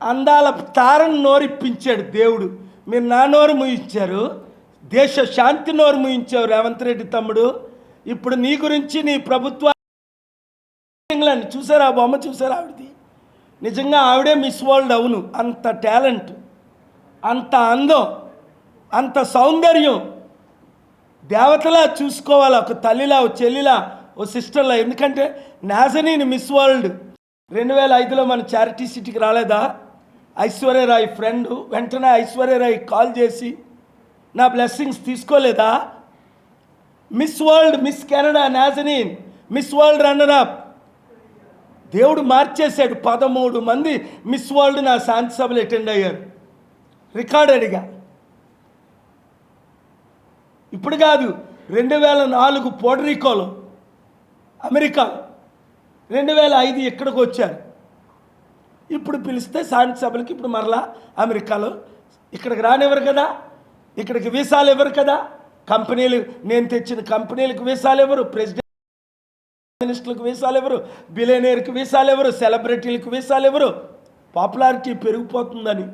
అందాల తారను నోరిప్పించాడు దేవుడు. మీరు నా నోరు ముయించారు, దేశ శాంతి నోరు ముయించావు రేవంత్ రెడ్డి తమ్ముడు. ఇప్పుడు నీ గురించి నీ ప్రభుత్వ ఇంగ్లాండ్ చూసారా, ఆ బొమ్మ చూసారా ఆవిడది? నిజంగా ఆవిడే మిస్ వరల్డ్. అవును, అంత టాలెంట్, అంత అందం, అంత సౌందర్యం, దేవతలా చూసుకోవాలి, ఒక తల్లిలా, ఒక చెల్లిలా, ఓ సిస్టర్లా. ఎందుకంటే నాజనీని మిస్ వరల్డ్ 2005లో మన చారిటీ సిటీకి రాలేదా ఐశ్వర్యరాయ్ ఫ్రెండ్? వెంటనే ఐశ్వర్యరాయ్ కాల్ చేసి నా బ్లెస్సింగ్స్ తీసుకోలేదా? Miss world, miss Canada Nazanin, miss world runner up. దేవుడు మార్చేశాడు. 13 మంది మిస్ వరల్డ్ నా శాంతి సభలు అటెండ్ అయ్యారు రికార్డెడ్గా. ఇప్పుడు కాదు, 2004 పోర్టరికోలో, అమెరికాలో, 2005 ఇక్కడికి వచ్చారు. ఇప్పుడు పిలిస్తే శాంతి సభలకి ఇప్పుడు మరలా అమెరికాలో. ఇక్కడికి రానివ్వరు కదా, ఇక్కడికి వీసాలు ఇవ్వరు కదా. కంపెనీలు, నేను తెచ్చిన కంపెనీలకు వీసాలు ఇవ్వరు, ప్రెసిడెంట్ మినిస్టర్లకు వీసాలు ఇవ్వరు, బిలియనీర్కి వీసాలు ఇవ్వరు, సెలబ్రిటీలకు వీసాలు ఇవ్వరు. పాపులారిటీ పెరిగిపోతుందని